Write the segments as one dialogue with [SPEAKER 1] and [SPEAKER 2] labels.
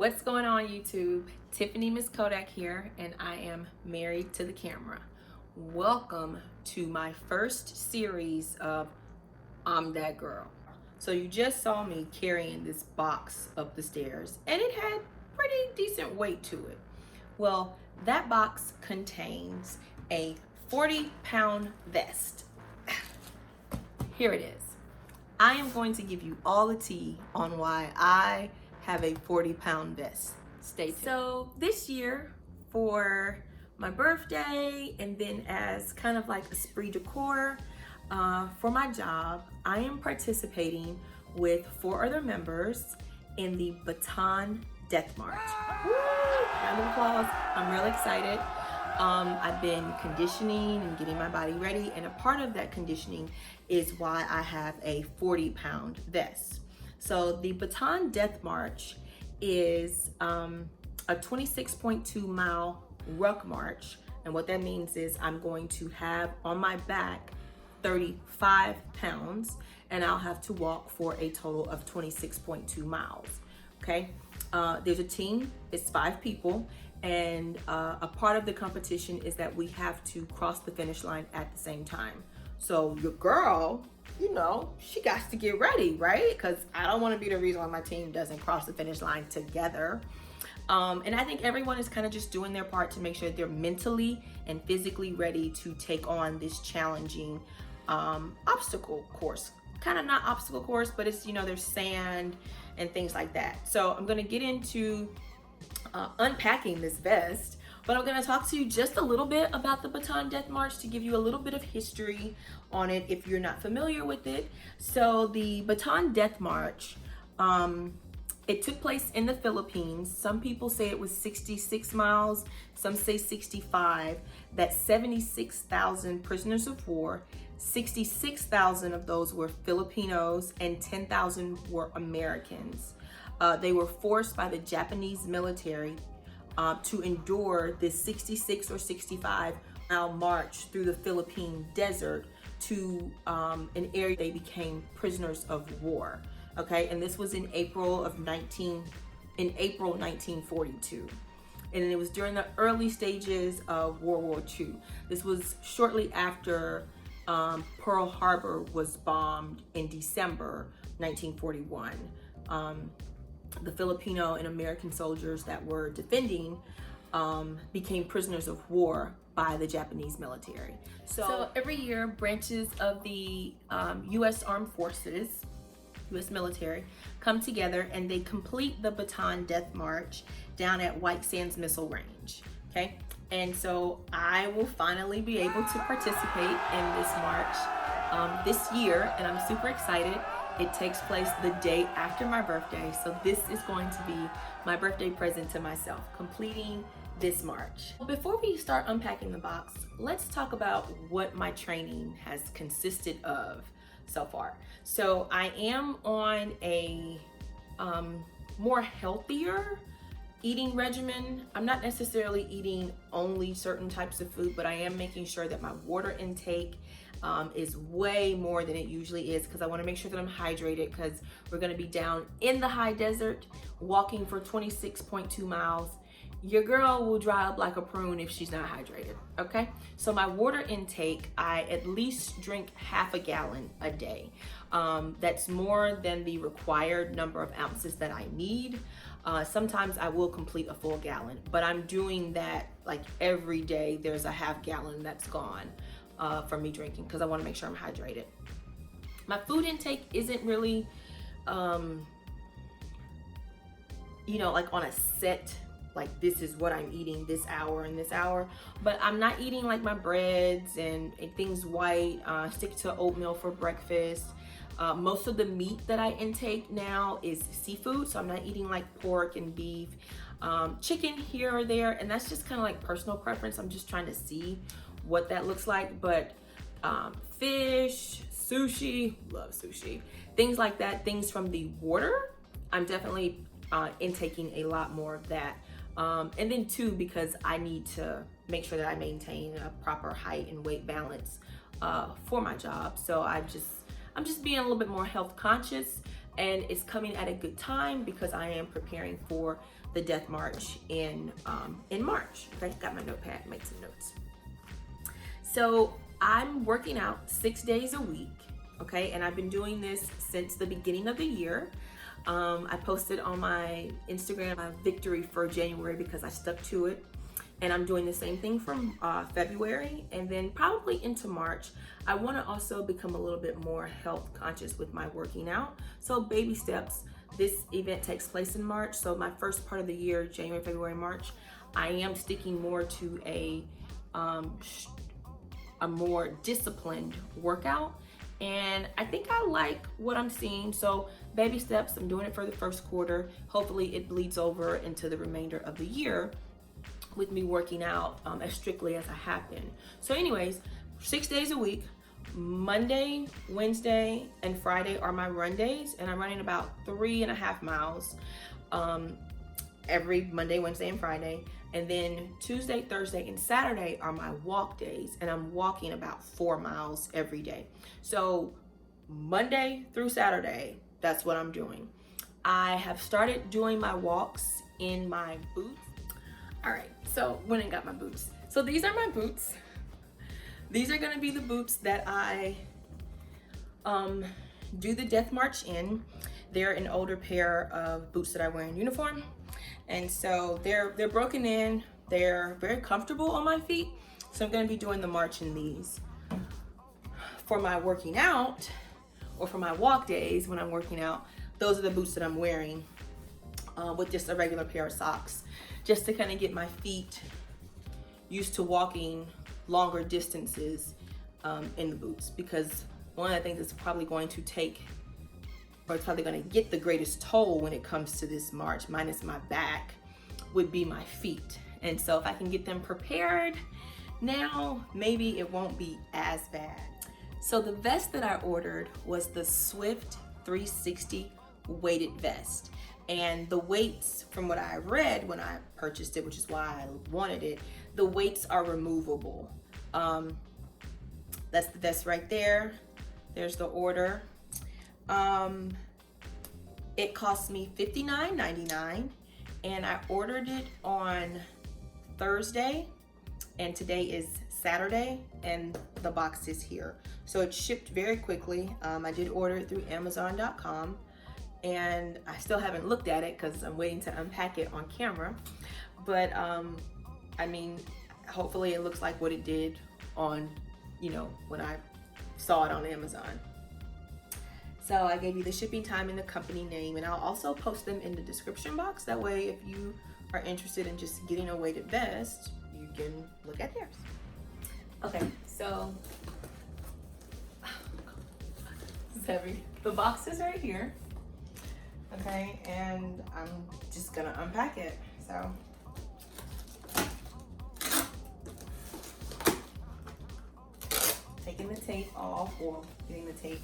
[SPEAKER 1] What's going on, YouTube? Tiffany Miss Kodak here, and I am married to the camera. Welcome to my first series of I'm That Girl. So you just saw me carrying this box up the stairs, and it had pretty decent weight to it. Well, that box contains a 40-pound vest. Here it is. I am going to give you all the tea on why I have a 40-pound vest. Stay tuned. So this year, for my birthday, and then as kind of like esprit de corps, for my job, I am participating with 4 other members in the Bataan Death March. Woo! Round of applause. I'm really excited. I've been conditioning and getting my body ready, and a part of that conditioning is why I have a 40-pound vest. So the Bataan Death March is a 26.2 mile ruck march, and what that means is I'm going to have on my back 35 pounds, and I'll have to walk for a total of 26.2 miles. Okay, there's a team, it's 5 people, and a part of the competition is that we have to cross the finish line at the same time. So your girl, you know, she got to get ready, right? Because I don't want to be the reason why my team doesn't cross the finish line together. And I think everyone is kind of just doing their part to make sure they're mentally and physically ready to take on this challenging obstacle course. Kind of not obstacle course, but it's, you know, there's sand and things like that. So I'm going to get into unpacking this vest, but I'm going to talk to you just a little bit about the Bataan Death March to give you a little bit of history on it if you're not familiar with it. So the Bataan Death March, it took place in the Philippines. Some people say it was 66 miles, some say 65. That's 76,000 prisoners of war. 66,000 of those were Filipinos and 10,000 were Americans. They were forced by the Japanese military to endure this 66 or 65 mile march through the Philippine desert to an area they became prisoners of war. Okay, and this was in April 1942. And it was during the early stages of World War II. This was shortly after Pearl Harbor was bombed in December 1941. The Filipino and American soldiers that were defending became prisoners of war by the Japanese military. So every year, branches of the U.S. Armed Forces, U.S. military, come together and they complete the Bataan Death March down at White Sands Missile Range. Okay, and so I will finally be able to participate in this march this year, and I'm super excited. It takes place the day after my birthday, so this is going to be my birthday present to myself, completing this march. Before we start unpacking the box, let's talk about what my training has consisted of so far. So I am on a more healthier eating regimen. I'm not necessarily eating only certain types of food, but I am making sure that my water intake is way more than it usually is, because I want to make sure that I'm hydrated, because we're going to be down in the high desert walking for 26.2 miles. Your girl will dry up like a prune if she's not hydrated. Okay, so my water intake, I at least drink half a gallon a day. That's more than the required number of ounces that I need. Sometimes I will complete a full gallon, but I'm doing that like every day. There's a half gallon that's gone for me drinking, because I want to make sure I'm hydrated. My food intake isn't really, you know, like on a set, like this is what I'm eating this hour and this hour, but I'm not eating like my breads and things white. Stick to oatmeal for breakfast. Most of the meat that I intake now is seafood, so I'm not eating like pork and beef. Chicken here or there, and that's just kind of like personal preference. I'm just trying to see what that looks like, but fish, sushi, love sushi, things like that, things from the water, I'm definitely intaking a lot more of that. And then too, because I need to make sure that I maintain a proper height and weight balance for my job. So I'm just being a little bit more health conscious And it's coming at a good time because I am preparing for the Death March in March. Okay, got my notepad, make some notes. So I'm working out 6 days a week, okay? And I've been doing this since the beginning of the year. I posted on my Instagram my victory for January because I stuck to it. And I'm doing the same thing from February, and then probably into March. I wanna also become a little bit more health conscious with my working out. So baby steps. This event takes place in March. So my first part of the year, January, February, March, I am sticking more to a more disciplined workout. And I think I like what I'm seeing. So baby steps, I'm doing it for the first quarter. Hopefully it bleeds over into the remainder of the year with me working out as strictly as I have been. So anyways, 6 days a week, Monday, Wednesday, and Friday are my run days, and I'm running about 3.5 miles every Monday, Wednesday, and Friday. And then Tuesday, Thursday, and Saturday are my walk days, and I'm walking about 4 miles every day. So Monday through Saturday, that's what I'm doing. I have started doing my walks in my boots. All right, so went and got my boots. So these are my boots. These are gonna be the boots that I do the Death March in. They're an older pair of boots that I wear in uniform. And so they're broken in. They're very comfortable on my feet. So I'm gonna be doing the march in these. For my working out, or for my walk days when I'm working out, those are the boots that I'm wearing with just a regular pair of socks, just to kind of get my feet used to walking longer distances in the boots. Because one of the things that's probably going to take, or it's probably going to get the greatest toll when it comes to this march, minus my back, would be my feet. And so if I can get them prepared now, maybe it won't be as bad. So the vest that I ordered was the Swift 360 weighted vest. And the weights, from what I read when I purchased it, which is why I wanted it, the weights are removable. That's the vest right there. There's the order. It cost me $59.99, and I ordered it on Thursday, and today is Saturday, and the box is here. So it shipped very quickly. I did order it through Amazon.com, and I still haven't looked at it because I'm waiting to unpack it on camera. But I mean, hopefully it looks like what it did on, you know, when I saw it on Amazon. So I gave you the shipping time and the company name, and I'll also post them in the description box. That way, if you are interested in just getting a weighted vest, you can look at theirs. Okay, so it's heavy. The box is right here. Okay, and I'm just gonna unpack it. So taking the tape off, or getting the tape.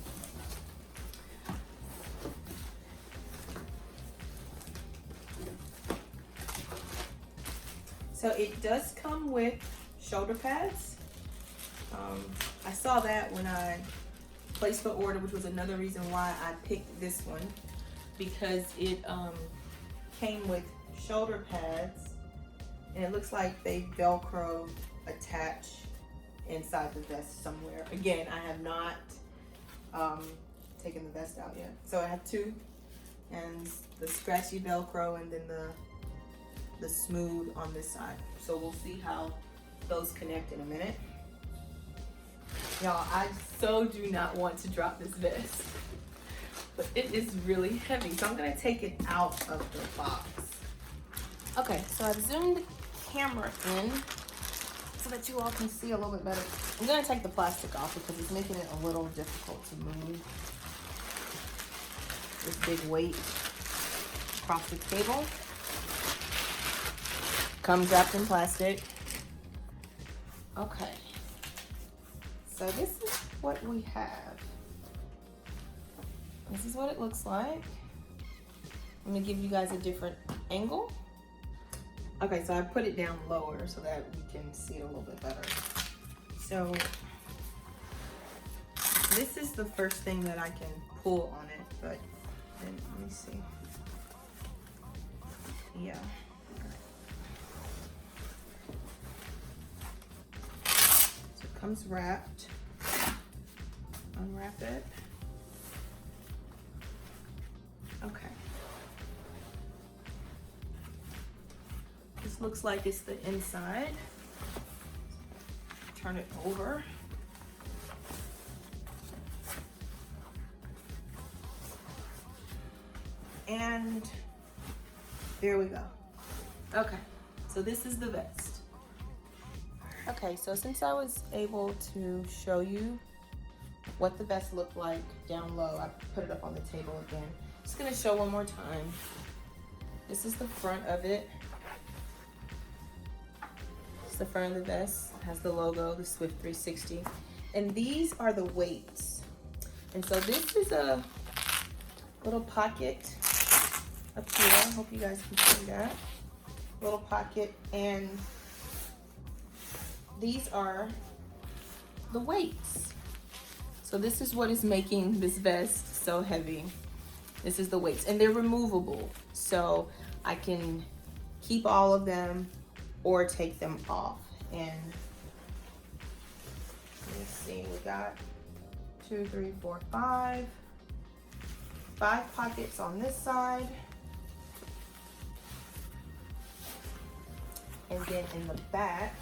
[SPEAKER 1] So it does come with shoulder pads. I saw that when I placed the order, which was another reason why I picked this one, because it came with shoulder pads, and it looks like they Velcro attach inside the vest somewhere. Again, I have not taken the vest out yet. So I have two, and the scratchy Velcro, and then the smooth on this side. So we'll see how those connect in a minute. Y'all, I so do not want to drop this vest, but it is really heavy. So I'm gonna take it out of the box. Okay, so I've zoomed the camera in so that you all can see a little bit better. I'm gonna take the plastic off because it's making it a little difficult to move this big weight across the table. Comes wrapped in plastic. Okay. So this is what we have. This is what it looks like. I'm gonna give you guys a different angle. Okay, so I put it down lower so that we can see it a little bit better. So this is the first thing that I can pull on it, but And let me see. Yeah. So it comes wrapped. Unwrap it. Okay. This looks like it's the inside. Turn it over. And there we go. Okay, so this is the vest. Okay, so since I was able to show you what the vest looked like down low, I put it up on the table again. Just gonna show one more time. This is the front of it. It's the front of the vest. It has the logo, the Swift 360. And these are the weights. And so this is a little pocket up here. I hope you guys can see that. Little pocket. And these are the weights. So this is what is making this vest so heavy. This is the weights, and they're removable. So I can keep all of them or take them off. And let's see, we got 2, 3, 4, 5 pockets on this side. And then in the back,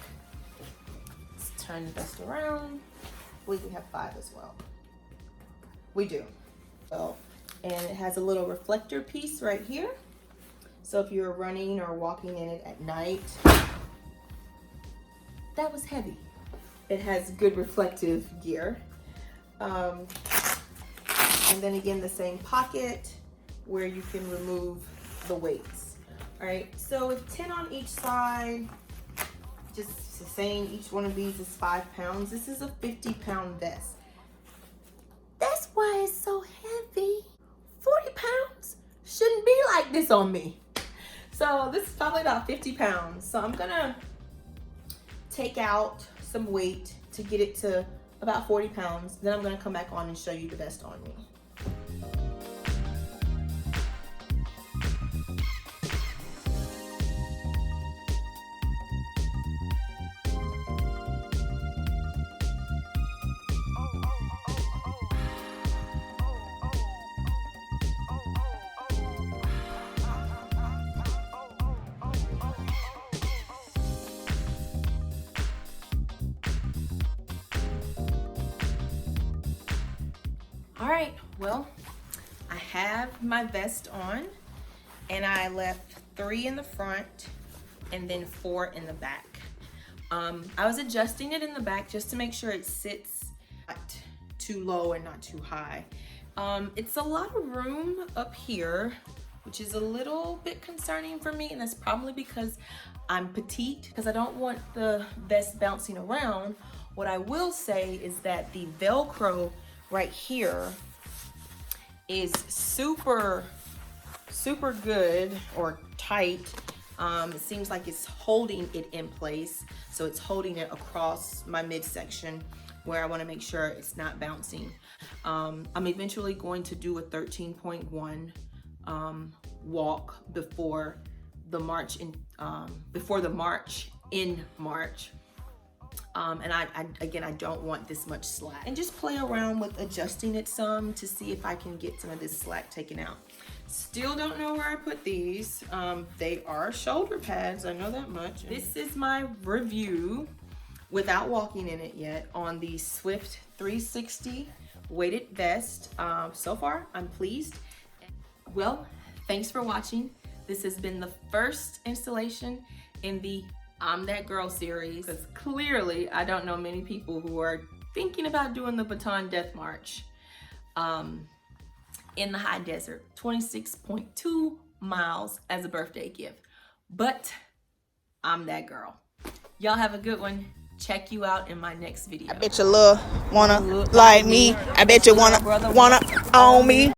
[SPEAKER 1] let's turn the vest around. I believe we have 5 as well. We do. So, and it has a little reflector piece right here. So if you're running or walking in it at night, that was heavy. It has good reflective gear. And then again, the same pocket where you can remove the weights. All right, so with 10 on each side, just saying each one of these is 5 pounds. This is a 50-pound vest. That's why it's so heavy. 40 pounds shouldn't be like this on me. So this is probably about 50 pounds. So I'm gonna take out some weight to get it to about 40 pounds. Then I'm gonna come back on and show you the vest on me. All right, well, I have my vest on, and I left 3 in the front and then 4 in the back. I was adjusting it in the back just to make sure it sits not too low and not too high. It's a lot of room up here, which is a little bit concerning for me, and that's probably because I'm petite, because I don't want the vest bouncing around. What I will say is that the Velcro right here is super good, or tight. It seems like it's holding it in place, so it's holding it across my midsection where I want to make sure it's not bouncing. I'm eventually going to do a 13.1 walk before the march in March. And I don't want this much slack, and just play around with adjusting it some to see if I can get some of this slack taken out. Still don't know where I put these. They are shoulder pads, I know that much. This is my review without walking in it yet on the Swift 360 weighted vest. So far, I'm pleased. Well, thanks for watching. This has been the first installation in the I'm That Girl series, because clearly I don't know many people who are thinking about doing the Bataan Death March in the high desert, 26.2 miles as a birthday gift. But I'm that girl. Y'all have a good one. Check you out in my next video.
[SPEAKER 2] I bet you wanna like me. I bet you wanna own me.